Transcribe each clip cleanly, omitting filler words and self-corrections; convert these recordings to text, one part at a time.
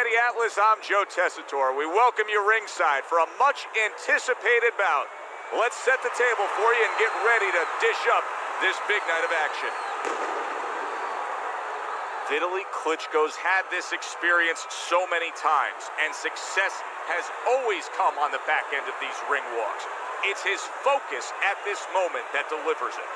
Teddy Atlas, I'm Joe Tessitore. We welcome you ringside for a much-anticipated bout. Let's set the table for you and get ready to dish up this big night of action. Vitaly Klitschko's had this experience so many times, and success has always come on the back end of these ring walks. It's his focus at this moment that delivers it.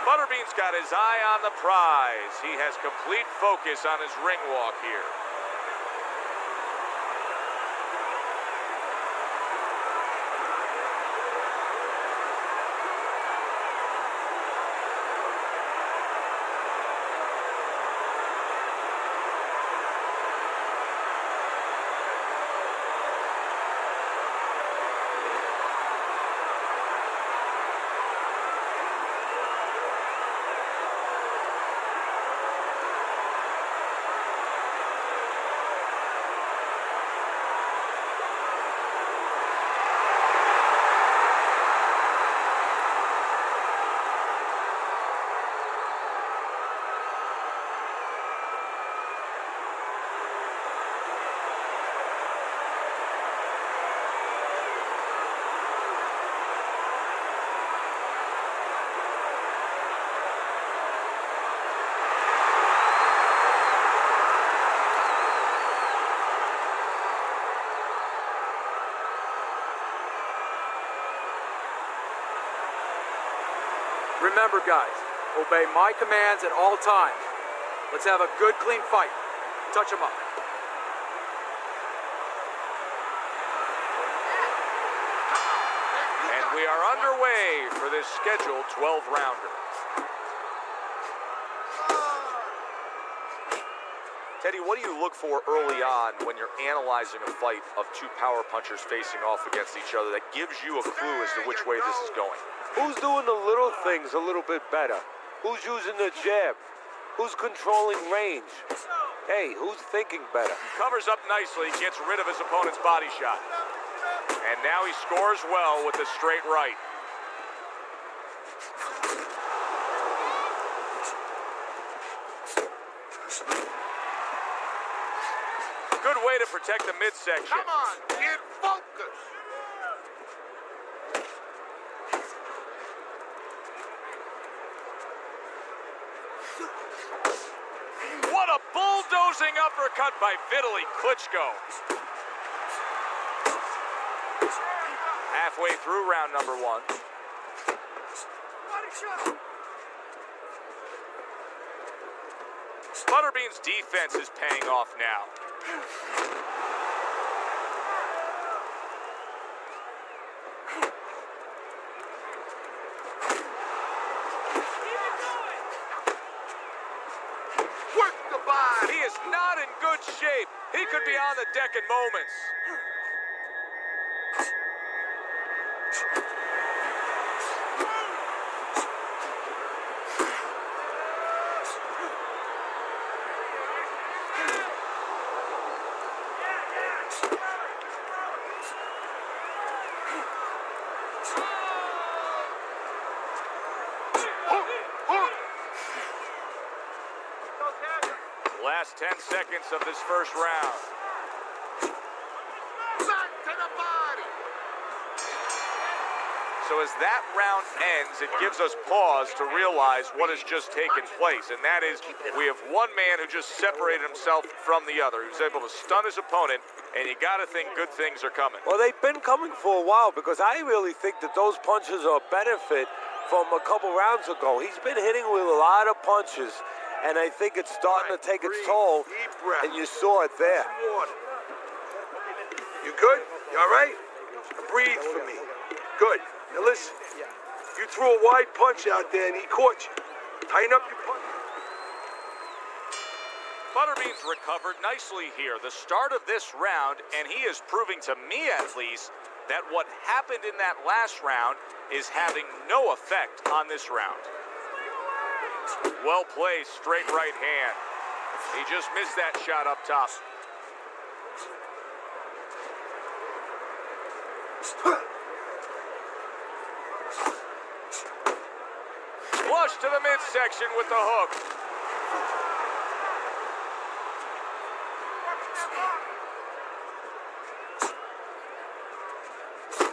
Butterbean's got his eye on the prize. He has complete focus on his ring walk here. Remember, guys, obey my commands at all times. Let's have a good, clean fight. Touch him up. And we are underway for this scheduled 12-rounder. Teddy, what do you look for early on when you're analyzing a fight of two power punchers facing off against each other that gives you a clue as to which way this is going? Who's doing the little things a little bit better? Who's using the jab? Who's controlling range? Hey, who's thinking better? Covers up nicely, gets rid of his opponent's body shot. And now he scores well with a straight right. Good way to protect the midsection. Come on, get focused. What a bulldozing uppercut by Vitaly Klitschko. Halfway through round number one. Butterbean's defense is paying off now. He is not in good shape. He could be on the deck in moments. Last 10 seconds of this first round. Back to the body. So as that round ends, it gives us pause to realize what has just taken place. And that is, we have one man who just separated himself from the other. He was able to stun his opponent, and you got to think good things are coming. Well, they've been coming for a while because I really think that those punches are a benefit from a couple rounds ago. He's been hitting with a lot of punches, and I think it's starting to take its toll, and you saw it there. You good? You all right? Breathe for me. Good. Now listen, you threw a wide punch out there and he caught you. Tighten up your punch. Butterbean's recovered nicely here. The start of this round, and he is proving to me at least that what happened in that last round is having no effect on this round. Well placed, straight right hand. He just missed that shot up top. Flush to the midsection with the hook.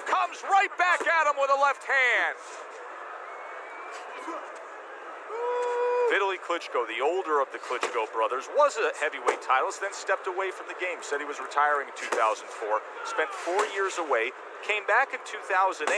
Comes right back at him with a left hand. Vitaly Klitschko, the older of the Klitschko brothers, was a heavyweight titleist, then stepped away from the game, said he was retiring in 2004, spent 4 years away, came back in 2008,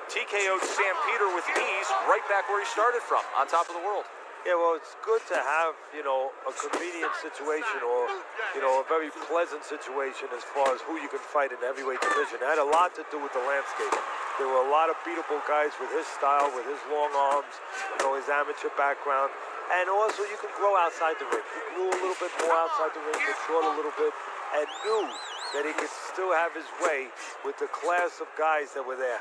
TKO'd Sam Peter with ease, right back where he started from, on top of the world. Yeah, well, it's good to have, a convenient situation or, a very pleasant situation as far as who you can fight in the heavyweight division. It had a lot to do with the landscape. There were a lot of beatable guys with his style, with his long arms, his amateur background. And also you can grow outside the ring. He grew a little bit more outside the ring, matured a little bit, and knew that he could still have his way with the class of guys that were there.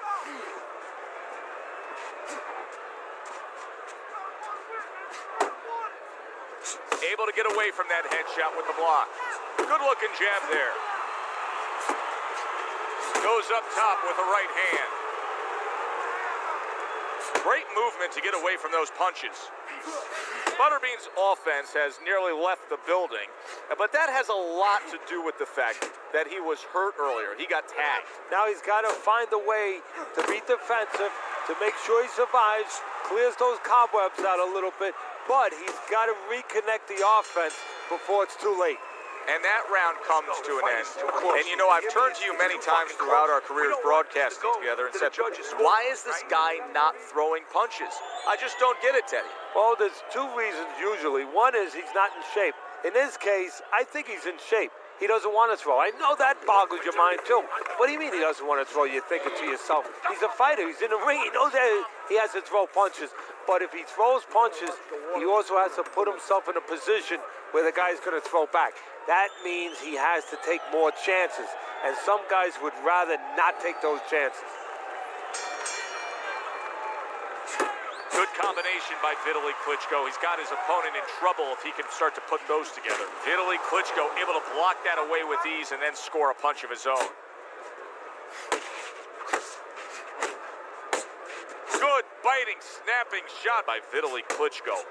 Able to get away from that headshot with the block. Good looking jab there. Goes up top with the right hand. Great movement to get away from those punches. Butterbean's offense has nearly left the building, but that has a lot to do with the fact that he was hurt earlier. He got tagged. Now he's got to find a way to be defensive, to make sure he survives, clears those cobwebs out a little bit, but he's got to reconnect the offense before it's too late. And that round comes to an end. And I've turned to you many times throughout our careers broadcasting together and said, why is this guy not throwing punches? I just don't get it, Teddy. Well, there's two reasons usually. One is he's not in shape. In this case, I think he's in shape. He doesn't want to throw. I know that boggles your mind, too. What do you mean he doesn't want to throw? You're thinking to yourself, he's a fighter. He's in the ring. He knows that he has to throw punches. But if he throws punches, he also has to put himself in a position where the guy's going to throw back. That means he has to take more chances. And some guys would rather not take those chances. Good combination by Vitaly Klitschko. He's got his opponent in trouble if he can start to put those together. Vitaly Klitschko able to block that away with ease and then score a punch of his own. Good biting, snapping shot by Vitaly Klitschko.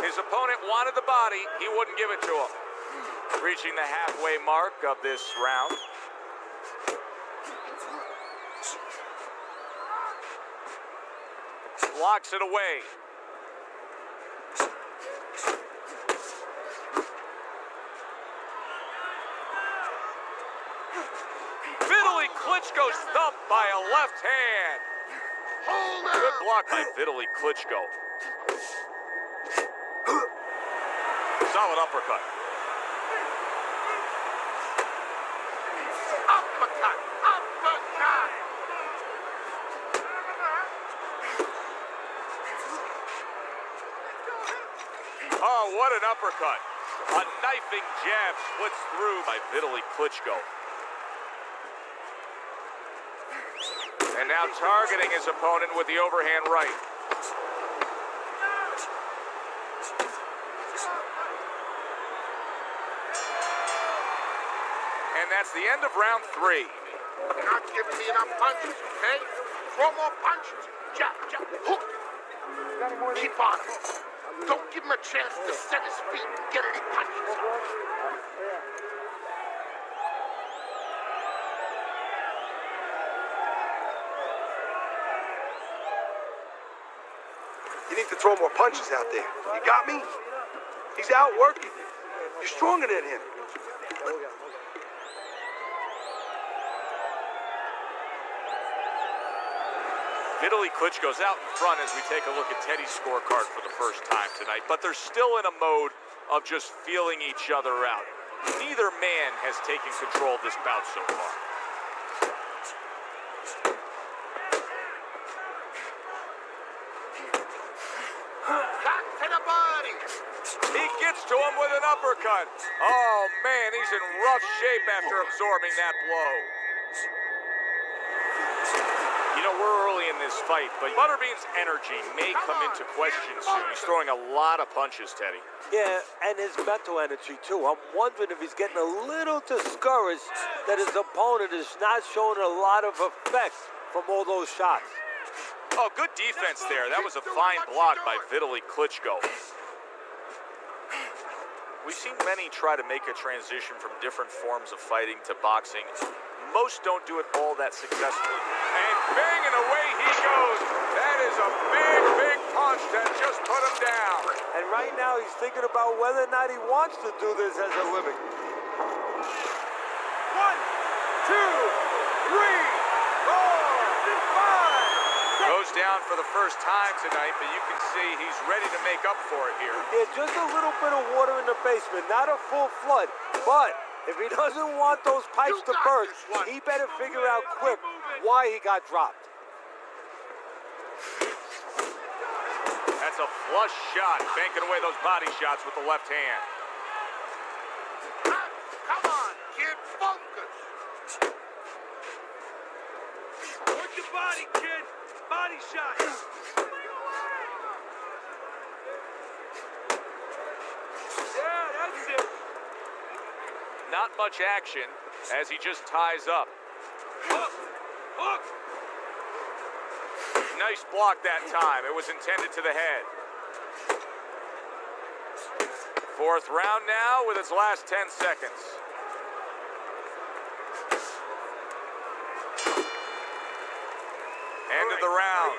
His opponent wanted the body, he wouldn't give it to him. Reaching the halfway mark of this round. Locks it away. Vitaly Klitschko's thumped by a left hand. Good block by Vitaly Klitschko. Solid uppercut. Uppercut! Uppercut! Oh, what an uppercut. A knifing jab splits through by Vitaly Klitschko. And now targeting his opponent with the overhand right. And that's the end of round 3. You're not giving me enough punches, okay? Throw more punches. Jab, jab, hook. Keep on him. Don't give him a chance to set his feet and get any punches. You need to throw more punches out there. You got me? He's out working. You're stronger than him. Vitaly Klitschko's out in front as we take a look at Teddy's scorecard for the first time tonight, but they're still in a mode of just feeling each other out. Neither man has taken control of this bout so far. Shot to the body. He gets to him with an uppercut. Oh, man, he's in rough shape after absorbing that blow. You know, we're early in this fight, but Butterbean's energy may come into question soon. He's throwing a lot of punches, Teddy. Yeah, and his mental energy, too. I'm wondering if he's getting a little discouraged that his opponent is not showing a lot of effect from all those shots. Oh, good defense there. That was a fine block by Vitaly Klitschko. We've seen many try to make a transition from different forms of fighting to boxing. Most don't do it all that successfully. And bang, and away he goes. That is a big, big punch that just put him down. And right now he's thinking about whether or not he wants to do this as a living. 1, 2, 3, 4, 5. Goes down for the first time tonight, but you can see he's ready to make up for it here. Yeah, just a little bit of water in the basement, not a full flood. But if he doesn't want those pipes to burst, he better figure out quick why he got dropped. That's a flush shot, banking away those body shots with the left hand. Come on, kid, focus. Work your body, kid. Body shot. Yeah, that's it. Not much action as he just ties up. Hook. Hook. Nice block that time. It was intended to the head. Fourth round now with its last 10 seconds. End of the round.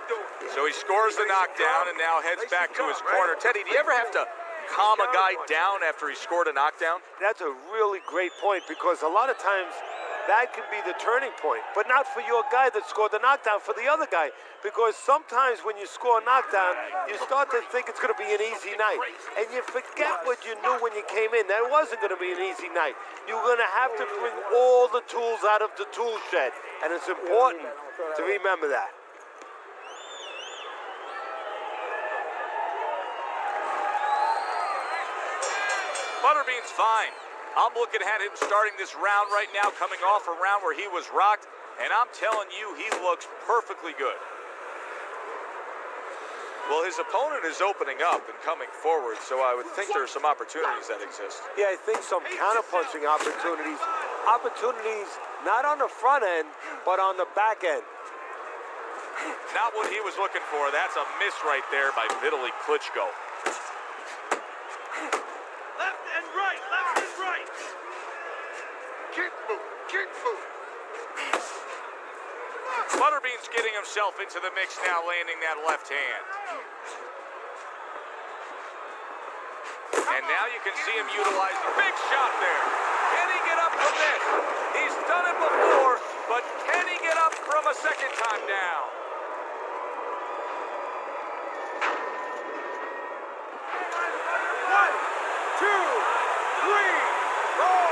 So he scores the knockdown and now heads back to his corner. Teddy, do you ever have to calm a guy down after he scored a knockdown? That's a really great point because a lot of times that can be the turning point, but not for your guy that scored the knockdown, for the other guy. Because sometimes when you score a knockdown, you start to think it's going to be an easy night. And you forget what you knew when you came in, that it wasn't going to be an easy night. You're going to have to bring all the tools out of the tool shed. And it's important to remember that. Butterbean's fine. I'm looking at him starting this round right now, coming off a round where he was rocked, and I'm telling you, he looks perfectly good. Well, his opponent is opening up and coming forward, so I would think there are some opportunities that exist. Yeah, I think some counterpunching opportunities. Opportunities not on the front end, but on the back end. Not what he was looking for. That's a miss right there by Vitaly Klitschko. Left and right. Left and right. Kick move, kick move. Butterbean's getting himself into the mix now, landing that left hand. And now you can see him utilize the big shot there. Can he get up from this? He's done it before, but can he get up from a second time down? One, two, three, four,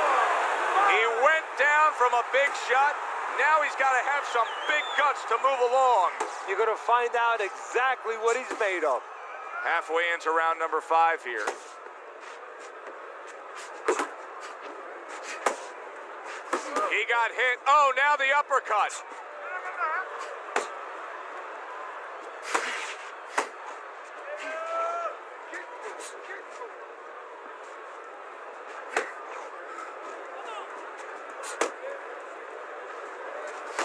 five. He went down from a big shot. Now he's got to have some big guts to move along. You're going to find out exactly what he's made of. Halfway into round number 5 here. He got hit. Oh, now the uppercut.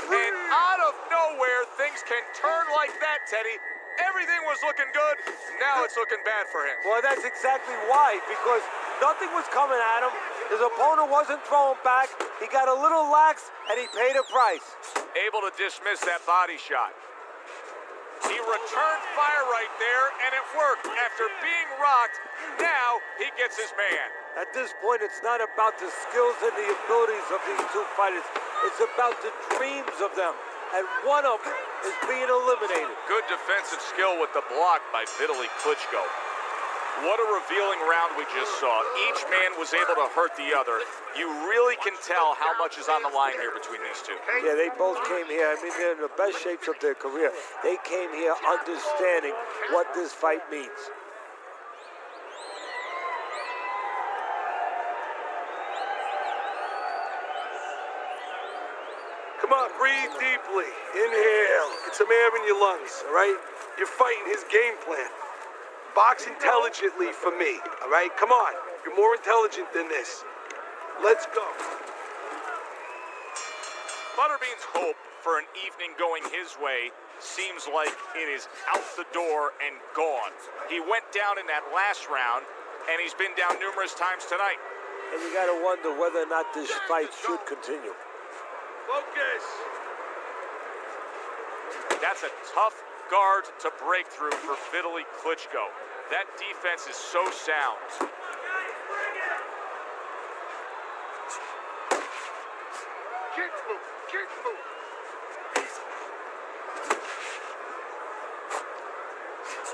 And out of nowhere, things can turn like that, Teddy. Everything was looking good. Now it's looking bad for him. Well, that's exactly why, because nothing was coming at him. His opponent wasn't throwing back. He got a little lax, and he paid a price. Able to dismiss that body shot. He returned fire right there, and it worked. After being rocked, now he gets his man. At this point, it's not about the skills and the abilities of these two fighters. It's about the dreams of them, and one of them is being eliminated. Good defensive skill with the block by Vitaly Klitschko. What a revealing round we just saw. Each man was able to hurt the other. You really can tell how much is on the line here between these two. Yeah, they both came here. I mean, they're in the best shapes of their career. They came here understanding what this fight means. Come on, breathe deeply. Inhale. Get some air in your lungs, all right? You're fighting his game plan. Box intelligently for me, all right? Come on. You're more intelligent than this. Let's go. Butterbean's hope for an evening going his way seems like it is out the door and gone. He went down in that last round, and he's been down numerous times tonight. And you got to wonder whether or not this fight should continue. Focus. That's a tough guard to break through for Vitaly Klitschko. That defense is so sound. Keep moving, keep moving.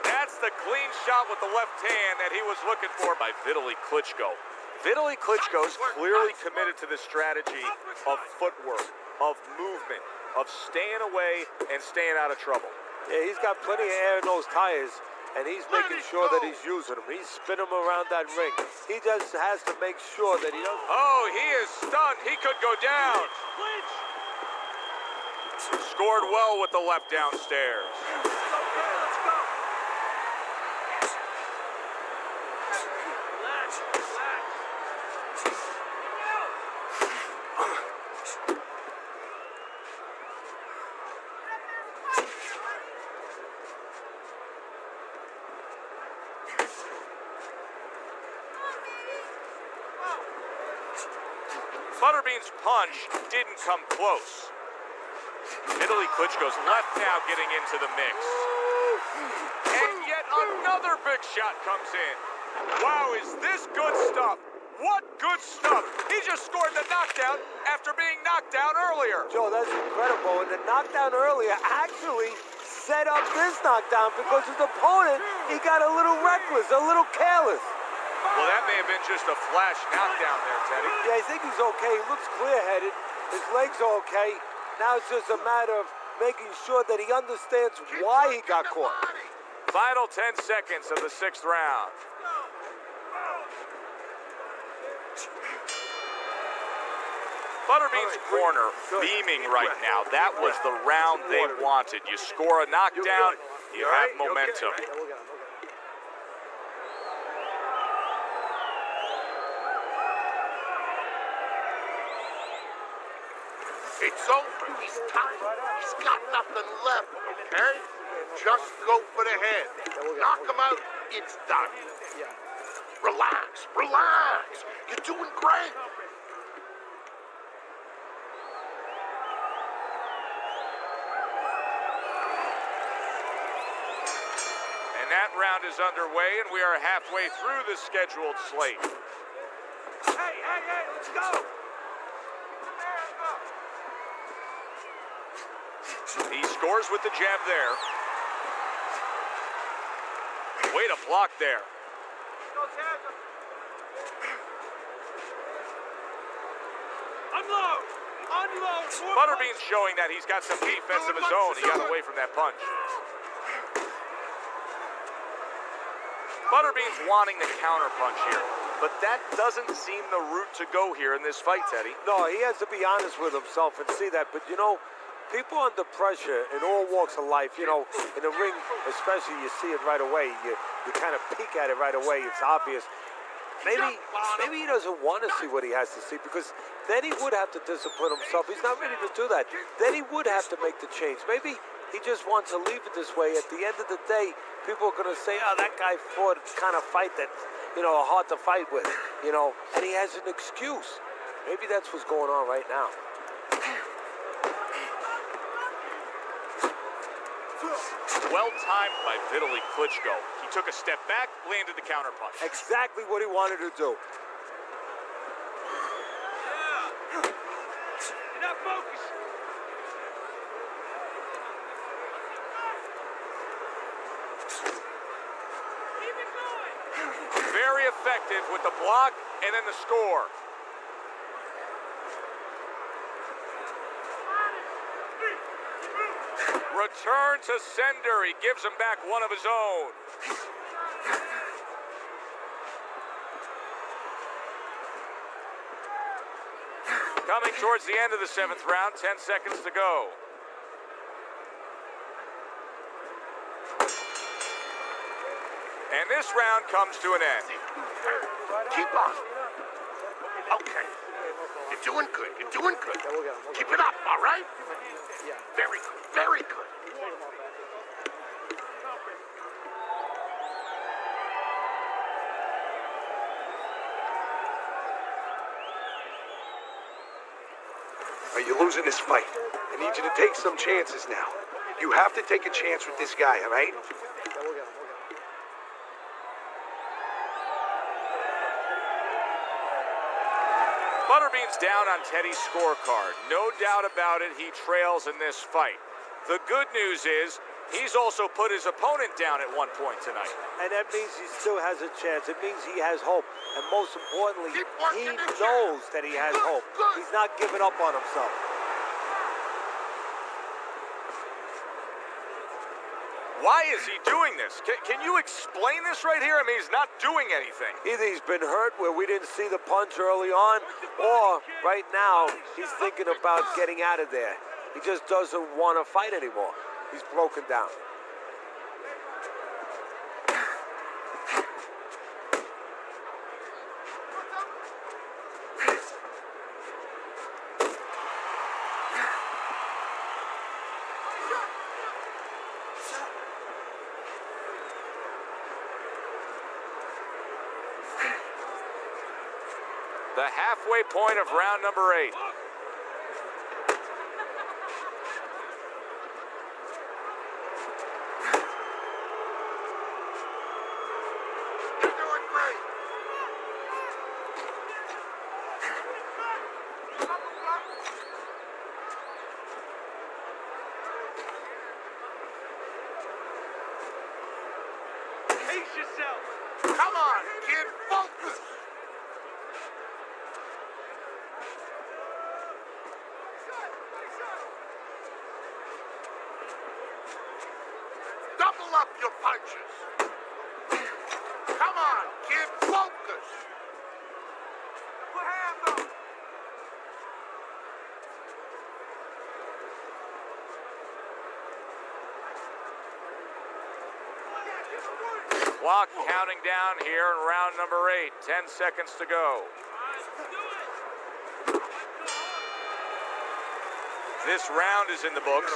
That's the clean shot with the left hand that he was looking for by Vitaly Klitschko. Vitaly Klitschko's clearly committed to the strategy of footwork, of movement, of staying away and staying out of trouble. Yeah, he's got plenty of air in those tires, and he's making sure that he's using them. He's spinning them around that ring. He just has to make sure that he doesn't... Oh, he is stunned. He could go down. Scored well with the left downstairs. Butterbean's punch didn't come close. Vitaly Klitschko's left now getting into the mix. And yet another big shot comes in. Wow, is this good stuff? What good stuff? He just scored the knockdown after being knocked down earlier. Joe, that's incredible. And the knockdown earlier actually set up this knockdown because his opponent, he got a little reckless, a little careless. Well, that may have been just a flash knockdown there, Teddy. Yeah, I think he's okay. He looks clear-headed. His legs are okay. Now it's just a matter of making sure that he understands why he got caught. Final 10 seconds of the 6th round. Butterbean's corner beaming right now. That was the round they wanted. You score a knockdown, you have momentum. It's over. He's tired. He's got nothing left, okay? Just go for the head. Knock him out. It's done. Relax. Relax. You're doing great. And that round is underway, and we are halfway through the scheduled slate. Hey, let's go. He scores with the jab there. Way to block there. Unload. Butterbean's showing that he's got some defense of his own. He got away from that punch. Butterbean's wanting the counter punch here, but that doesn't seem the route to go here in this fight, Teddy. No, he has to be honest with himself and see that. But, you know, people under pressure in all walks of life, you know, in the ring especially, you see it right away. You kind of peek at it right away. It's obvious. Maybe he doesn't want to see what he has to see, because then he would have to discipline himself. He's not ready to do that. Then he would have to make the change. Maybe he just wants to leave it this way. At the end of the day, people are going to say, oh, that guy fought kind of fight that, you know, hard to fight with, you know, and he has an excuse. Maybe that's what's going on right now. Well timed by Vitaly Klitschko. He took a step back, landed the counter punch. Exactly what he wanted to do. Enough focus. Keep it going. effective with the block and then the score. Return to sender. He gives him back one of his own. Coming towards the end of the 7th round, 10 seconds to go. And this round comes to an end. Keep on. Okay. You're doing good. You're doing good. Keep it up, all right? Very good. Very good. You're losing this fight. I need you to take some chances now. You have to take a chance with this guy, all right? Butterbean's down on Teddy's scorecard. No doubt about it, he trails in this fight. The good news is, he's also put his opponent down at one point tonight. And that means he still has a chance. It means he has hope. And most importantly, he knows that he has hope. He's not giving up on himself. Why is he doing this? Can you explain this right here? I mean, he's not doing anything. Either he's been hurt where we didn't see the punch early on, or right now he's thinking about getting out of there. He just doesn't want to fight anymore. He's broken down. The halfway point of round number 8. You're doing great. Pace yourself. Come on, kid. Focus. Double up your punches. Come on, kid. Focus. Put hands up. Clock counting down here in round number 8. 10 seconds to go. This round is in the books,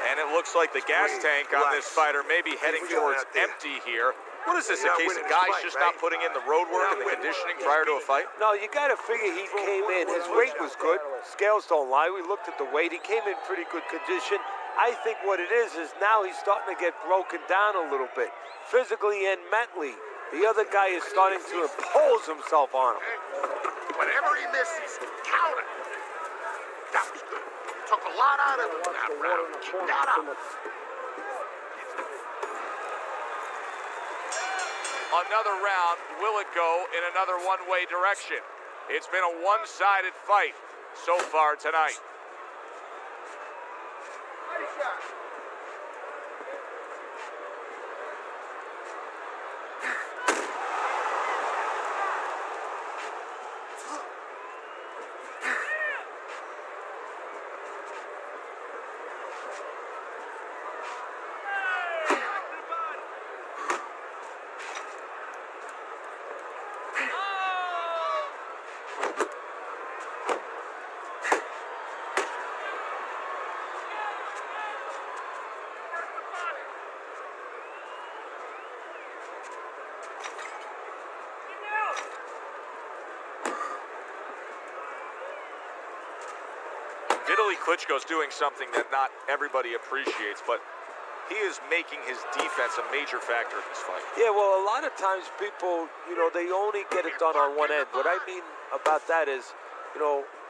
and it looks like the gas tank on this fighter may be heading towards empty here. What is this, a case of guys just not putting in the road work and the conditioning prior to a fight? No, you got to figure he came in. His weight was good. Scales don't lie. We looked at the weight. He came in pretty good condition. I think what it is now he's starting to get broken down a little bit, physically and mentally. The other guy is starting to impose himself on him. Whenever he misses, count it. That was good. Took a lot out of him in that round. Keep that up. Another round, will it go in another one-way direction? It's been a one-sided fight so far tonight. Vitaly Klitschko's doing something that not everybody appreciates, but he is making his defense a major factor in this fight. Yeah, well, a lot of times people, they only get it done on one end. What I mean about that is,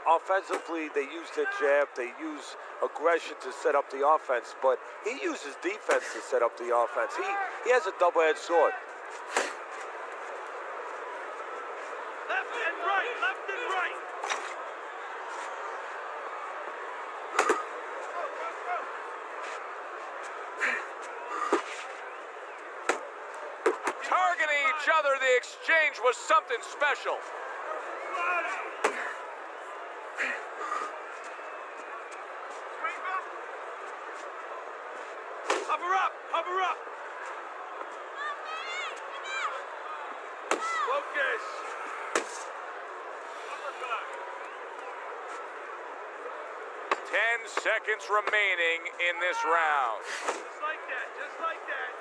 offensively, they use their jab, they use aggression to set up the offense, but he uses defense to set up the offense. He has a double-edged sword. Left and right, left and right. Targeting each other, the exchange was something special. Hover up, hover up. Focus. 10 seconds remaining in this round. Just like that, just like that.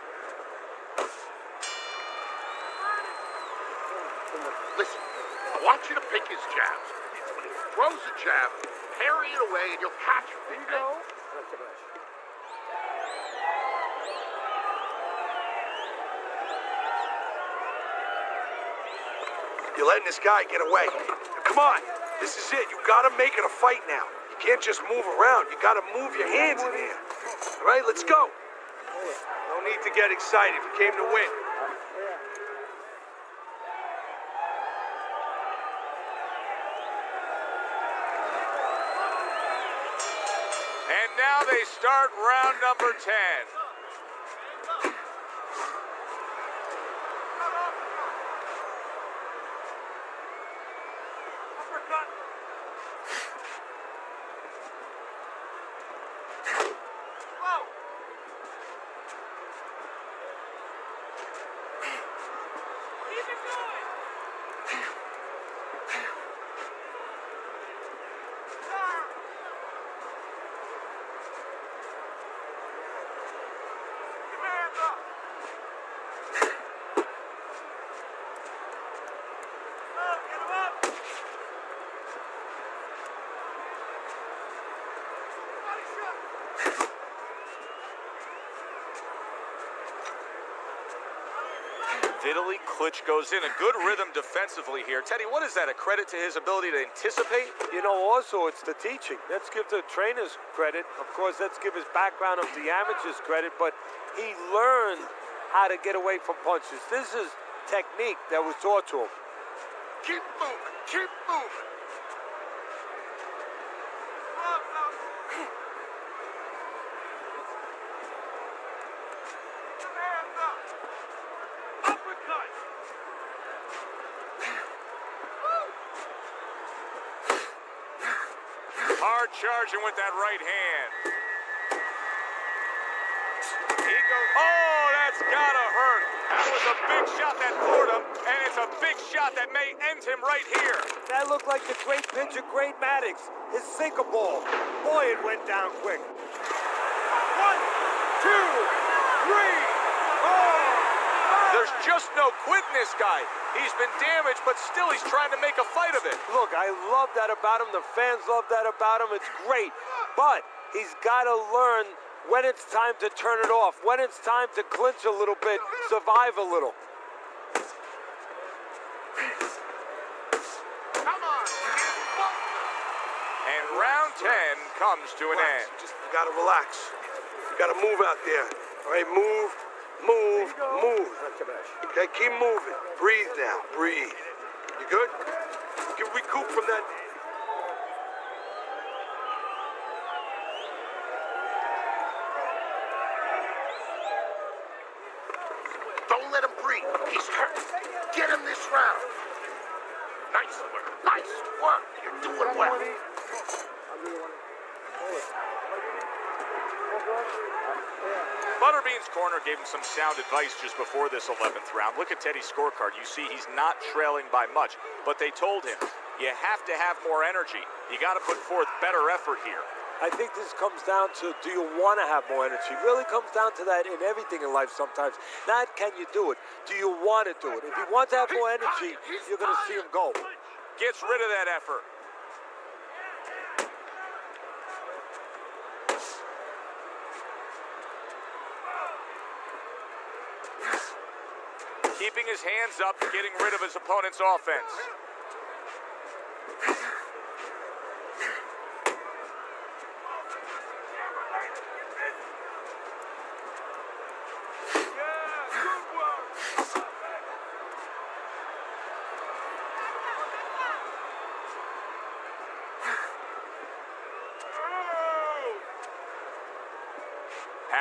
Listen, I want you to pick his jabs. When he throws a jab, parry it away and you'll catch him. There you go. You're letting this guy get away. Come on, this is it. You gotta make it a fight now. You can't just move around. You gotta move your hands in here. All right, let's go. No need to get excited. We came to win. And now they start round number 10. Vitaly goes in a good rhythm defensively here. Teddy, what is that? A credit to his ability to anticipate? You know, also, it's the teaching. Let's give the trainers credit. Of course, let's give his background of the amateurs credit, but he learned how to get away from punches. This is technique that was taught to him. Keep moving, keep moving. Hard charging with that right hand. He goes, oh, that's gotta hurt. That was a big shot that floored him, and it's a big shot that may end him right here. That looked like the great pitcher, Great Maddox. His sinker ball. Boy, it went down quick. 1, 2, 3. There's just no quit in this guy. He's been damaged, but still he's trying to make a fight of it. Look, I love that about him. The fans love that about him. It's great. But he's got to learn when it's time to turn it off, when it's time to clinch a little bit, survive a little. Come on. And round 10 comes to an end. Just gotta relax. You gotta move out there. All right, move. Move, move. Okay, keep moving. Breathe now, breathe. You good? You can recoup from that. Don't let him breathe. He's hurt. Get him this round. Nice work. Nice work. You're doing well. Butterbean's corner gave him some sound advice just before this 11th round. Look at Teddy's scorecard. You see he's not trailing by much, but they told him, you have to have more energy. You got to put forth better effort here. I think this comes down to, do you want to have more energy? It really comes down to that in everything in life sometimes. Not can you do it, do you want to do it? If he wants to have more energy, you're going to see him go. Gets rid of that effort. Keeping his hands up, getting rid of his opponent's offense.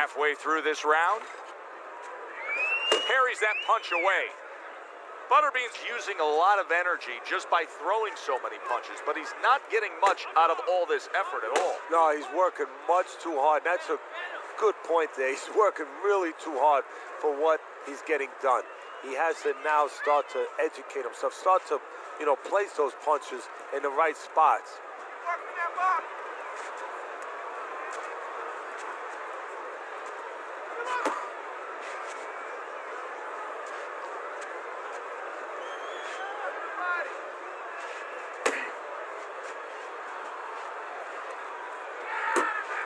Halfway through this round, parries that punch away. Butterbean's using a lot of energy just by throwing so many punches, but he's not getting much out of all this effort at all. No, he's working much too hard. That's a good point there. He's working really too hard for what he's getting done. He has to now start to educate himself, start to, place those punches in the right spots.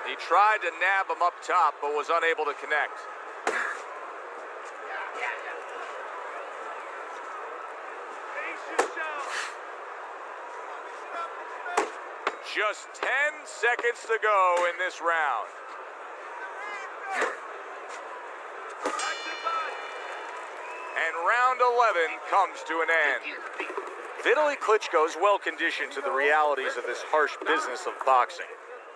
He tried to nab him up top, but was unable to connect. Just 10 seconds to go in this round. And round 11 comes to an end. Vitaly Klitschko is well conditioned to the realities of this harsh business of boxing.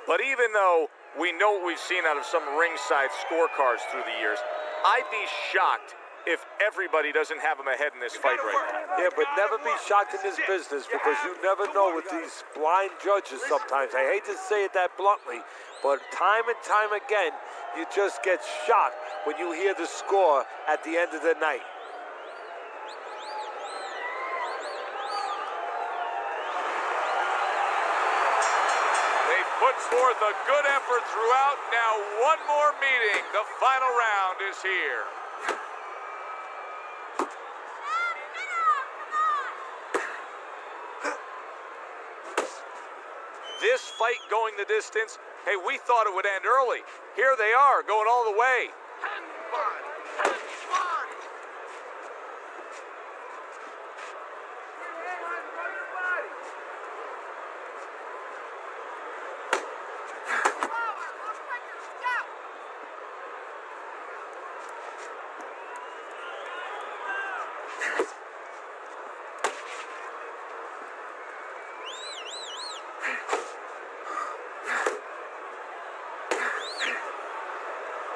But even though we know what we've seen out of some ringside scorecards through the years, I'd be shocked if everybody doesn't have him ahead in this fight right now. Yeah, but never be shocked in this business because you never know with these blind judges sometimes. I hate to say it that bluntly, but time and time again, you just get shocked when you hear the score at the end of the night. Puts forth a good effort throughout. Now one more meeting. The final round is here. This fight going the distance, hey, we thought it would end early. Here they are, going all the way.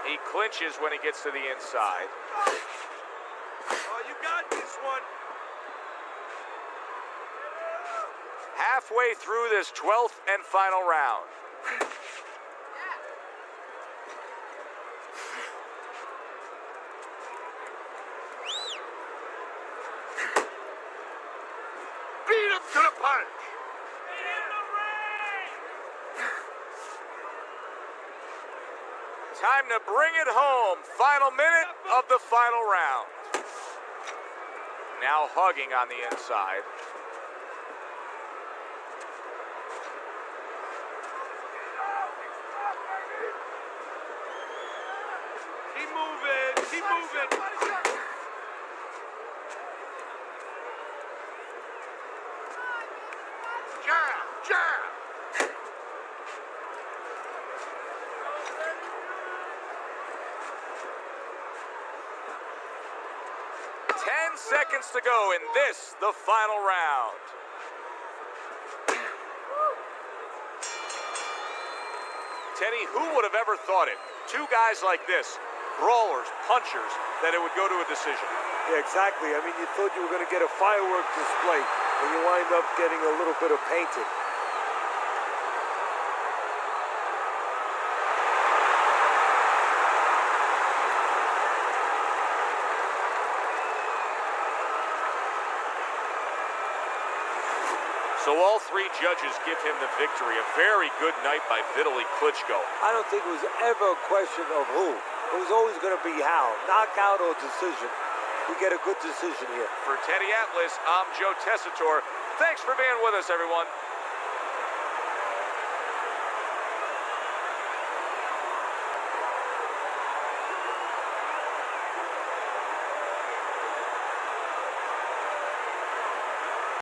He clinches when he gets to the inside. Oh, you got this one. Halfway through this 12th and final round. Beat him to the punch. Time to bring it home. Final minute of the final round. Now hugging on the inside. Keep moving. Keep moving. Jab, jab. 10 seconds to go in this, the final round. Teddy, who would have ever thought it? Two guys like this, brawlers, punchers, that it would go to a decision. Yeah, exactly. I mean, you thought you were going to get a firework display, and you wind up getting a little bit of painting. So all three judges give him the victory. A very good night by Vitaly Klitschko. I don't think it was ever a question of who. It was always going to be how. Knockout or decision. We get a good decision here. For Teddy Atlas, I'm Joe Tessitore. Thanks for being with us, everyone.